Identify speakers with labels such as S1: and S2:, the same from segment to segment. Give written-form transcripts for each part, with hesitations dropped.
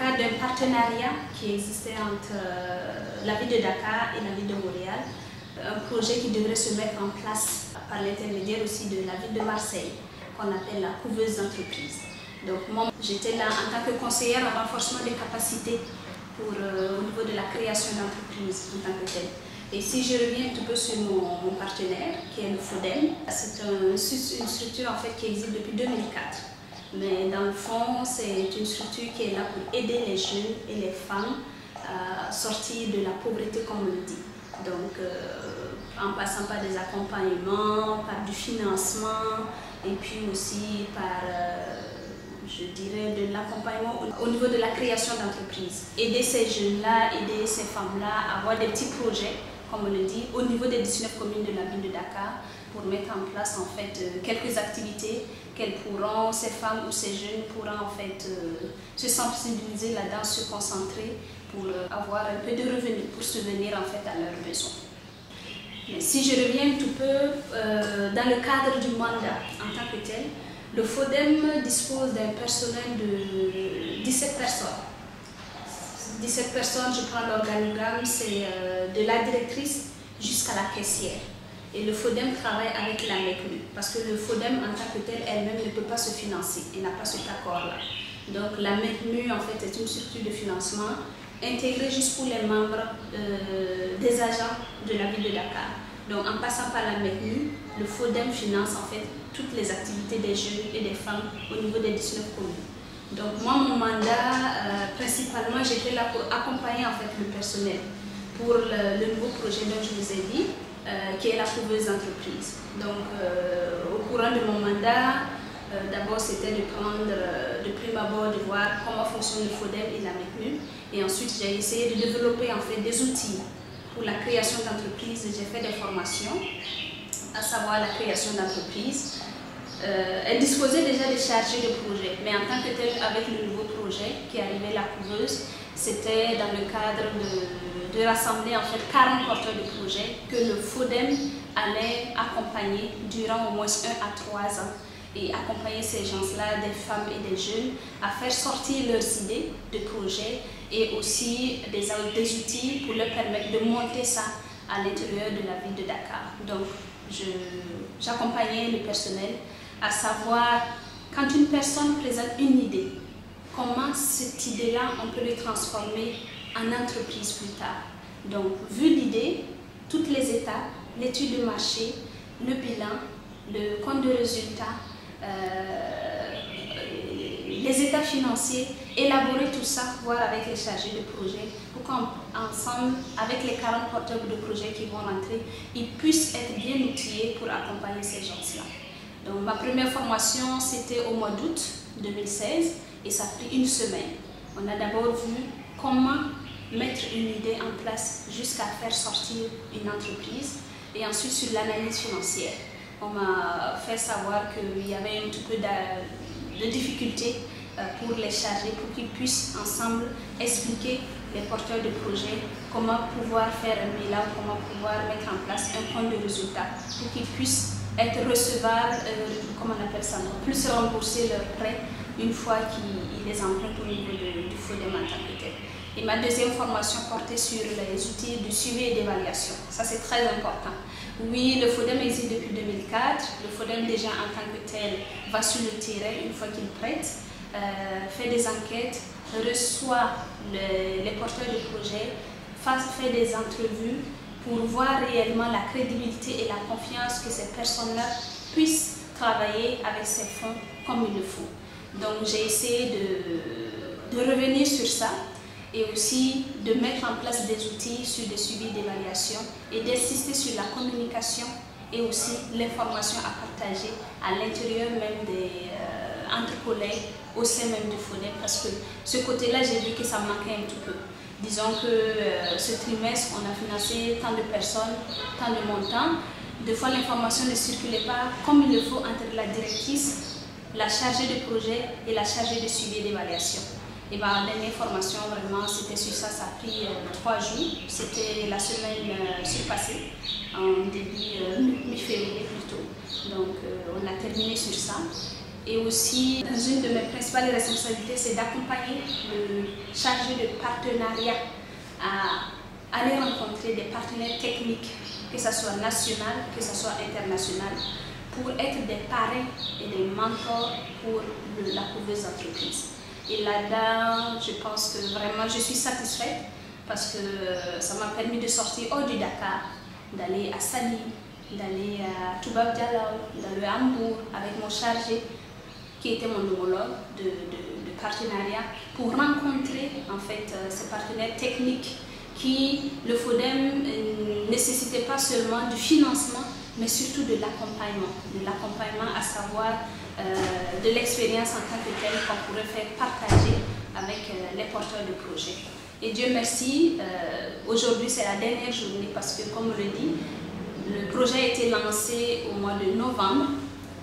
S1: cadre d'un partenariat qui existait entre la ville de Dakar et la ville de Montréal, un projet qui devrait se mettre en place par l'intermédiaire aussi de la ville de Marseille, qu'on appelle la couveuse d'entreprise. Donc moi, j'étais là en tant que conseillère en renforcement des capacités au niveau de la création d'entreprises en tant que telle. Et si je reviens un petit peu sur mon partenaire, qui est le FODEM, c'est une structure en fait qui existe depuis 2004. Mais dans le fond, c'est une structure qui est là pour aider les jeunes et les femmes à sortir de la pauvreté, comme on le dit. Donc, en passant par des accompagnements, par du financement, et puis aussi par, je dirais, de l'accompagnement au niveau de la création d'entreprises. Aider ces jeunes-là, aider ces femmes-là à avoir des petits projets, comme on le dit, au niveau des 19 communes de la ville de Dakar, pour mettre en place en fait quelques activités qu'elles pourront, ces femmes ou ces jeunes pourront en fait se sensibiliser là-dedans, se concentrer pour avoir un peu de revenus pour subvenir en fait à leurs besoins. Mais si je reviens un tout peu dans le cadre du mandat en tant que tel, le FODEM dispose d'un personnel de 17 personnes. 17 personnes, je prends l'organigramme, c'est de la directrice jusqu'à la caissière. Et le FODEM travaille avec la MECNU, parce que le FODEM en tant que tel, elle-même ne peut pas se financer, elle n'a pas cet accord-là. Donc la MECNU en fait est une structure de financement intégrée juste pour les membres des agents de la ville de Dakar. Donc en passant par la MECNU, le FODEM finance en fait toutes les activités des jeunes et des femmes au niveau des 19 communes. Donc moi, mon mandat, principalement, j'étais là pour accompagner en fait le personnel pour le nouveau projet dont je vous ai dit, qui est la couveuse d'entreprise. Donc au courant de mon mandat, d'abord c'était de prendre de prime abord, de voir comment fonctionne le FODEM et la MECNU. Et ensuite j'ai essayé de développer en fait des outils pour la création d'entreprises. J'ai fait des formations, à savoir la création d'entreprises. Elle disposait déjà des chargés de projet, mais en tant que tel, avec le nouveau projet qui arrivait, la couveuse, c'était dans le cadre de rassembler en fait 40 porteurs de projets que le FODEM allait accompagner durant au moins 1 à 3 ans et accompagner ces gens-là, des femmes et des jeunes, à faire sortir leurs idées de projets et aussi des outils pour leur permettre de monter ça à l'intérieur de la ville de Dakar. Donc, j'accompagnais le personnel à savoir, quand une personne présente une idée, comment cette idée-là, on peut le transformer en entreprise plus tard. Donc, vu l'idée, toutes les étapes, l'étude de marché, le bilan, le compte de résultat, les états financiers, élaborer tout ça, voir avec les chargés de projet, pour qu'ensemble, avec les 40 porteurs de projets qui vont rentrer, ils puissent être bien outillés pour accompagner ces gens-là. Donc, ma première formation, c'était au mois d'août 2016 et ça a pris une semaine. On a d'abord vu comment mettre une idée en place jusqu'à faire sortir une entreprise et ensuite sur l'analyse financière. On m'a fait savoir qu'il y avait un petit peu de difficultés pour les chargés, pour qu'ils puissent ensemble expliquer les porteurs de projets comment pouvoir faire un bilan, comment pouvoir mettre en place un compte de résultat pour qu'ils puissent être recevables, comment on appelle ça, plus rembourser leurs prêts une fois qu'ils les empruntent au niveau du FODEM en tant que tel. Et ma deuxième formation portait sur les outils de suivi et d'évaluation. Ça, c'est très important. Oui, le FODEM existe depuis 2004. Le FODEM, déjà en tant que tel, va sur le terrain une fois qu'il prête, fait des enquêtes, reçoit les porteurs de projets, fait des entrevues pour voir réellement la crédibilité et la confiance que ces personnes-là puissent travailler avec ces fonds comme il le faut. Donc j'ai essayé de revenir sur ça et aussi de mettre en place des outils sur des suivis d'évaluation et d'insister sur la communication et aussi l'information à partager à l'intérieur même entre collègues au sein même du FODEM, parce que ce côté-là, j'ai vu que ça manquait un petit peu. Disons que ce trimestre, on a financé tant de personnes, tant de montants. Des fois, l'information ne circulait pas comme il le faut entre la directrice, la chargée de projet et la chargée de suivi d'évaluation. Et ma dernière formation, vraiment, c'était sur ça, ça a pris 3 jours. C'était la semaine surpassée, en début mi-février plutôt. Donc, on a terminé sur ça. Et aussi, une de mes principales responsabilités, c'est d'accompagner le chargé de partenariat à aller rencontrer des partenaires techniques, que ce soit national, que ce soit international, pour être des parrains et des mentors pour la couveuse entreprise. Et là-dedans, je pense que vraiment je suis satisfaite parce que ça m'a permis de sortir hors du Dakar, d'aller à Saly, d'aller à Toubab Dialaw, d'aller à Hambourg avec mon chargé qui était mon homologue de partenariat pour rencontrer en fait ces partenaires techniques qui, le FODEM, ne nécessitait pas seulement du financement, mais surtout de l'accompagnement, à savoir de l'expérience en tant que telle qu'on pourrait faire partager avec les porteurs de projets. Et Dieu merci, aujourd'hui c'est la dernière journée parce que, comme on le dit, le projet a été lancé au mois de novembre.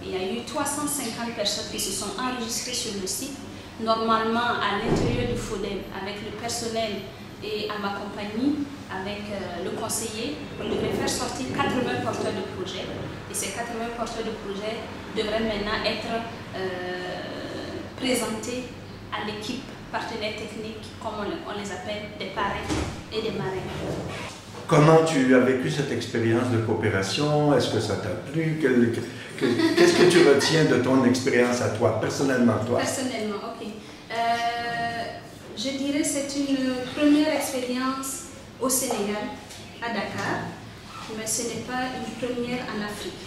S1: Il y a eu 350 personnes qui se sont enregistrées sur le site. Normalement, à l'intérieur du FODEM, avec le personnel et à ma compagnie, avec le conseiller, on devrait faire sortir 80 porteurs de projets. Et ces 80 porteurs de projets devraient maintenant être présentés à l'équipe partenaire technique, comme on les appelle, des parrains et des marraines.
S2: Comment tu as vécu cette expérience de coopération? Est-ce que ça t'a plu? Qu'est-ce que tu retiens de ton expérience à toi, personnellement toi?
S1: Personnellement, ok. Je dirais que c'est une première expérience au Sénégal, à Dakar, mais ce n'est pas une première en Afrique.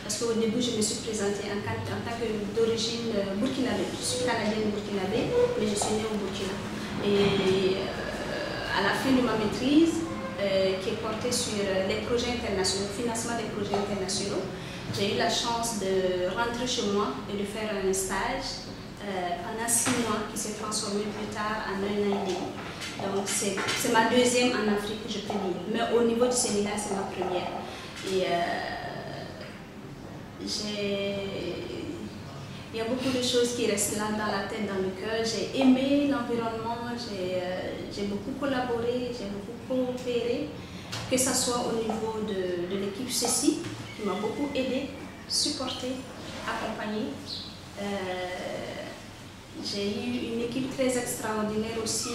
S1: Parce qu'au début, je me suis présentée en tant que d'origine burkinabé. Je suis canadienne burkinabé, mais je suis née au Burkina. Et à la fin de ma maîtrise, qui est portée sur les projets internationaux, le financement des projets internationaux, j'ai eu la chance de rentrer chez moi et de faire un stage pendant 6 mois qui s'est transformé plus tard en 1 an et demi. Donc c'est ma deuxième en Afrique, je peux dire. Mais au niveau du Sénégal, c'est ma première. Et il y a beaucoup de choses qui restent là dans la tête, dans le cœur. J'ai aimé l'environnement, j'ai beaucoup collaboré, j'ai beaucoup coopéré, que ce soit au niveau de l'équipe CECI, qui m'a beaucoup aidé, supporté, accompagné. J'ai eu une équipe très extraordinaire aussi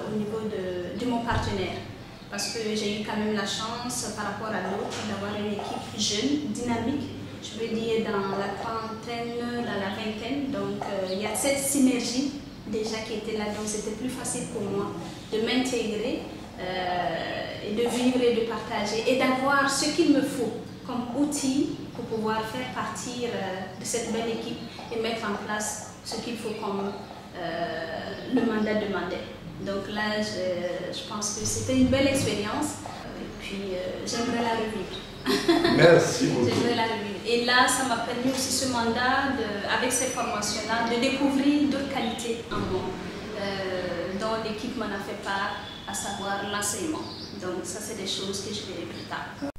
S1: au niveau de mon partenaire, parce que j'ai eu quand même la chance par rapport à d'autres d'avoir une équipe jeune, dynamique, je veux dire dans la trentaine, dans la vingtaine. Donc il y a cette synergie déjà qui était là, donc c'était plus facile pour moi de m'intégrer et de vivre et de partager et d'avoir ce qu'il me faut comme outil pour pouvoir faire partir de cette belle équipe et mettre en place ce qu'il faut comme le mandat demandait. Donc là, je pense que c'était une belle expérience et puis j'aimerais la revivre.
S2: Merci beaucoup.
S1: J'aimerais la revivre. Et là, ça m'a permis aussi ce mandat, avec ces formations-là, de découvrir d'autres qualités en moi, dont l'équipe m'en a fait part, à savoir l'enseignement. Donc ça, c'est des choses que je verrai plus tard.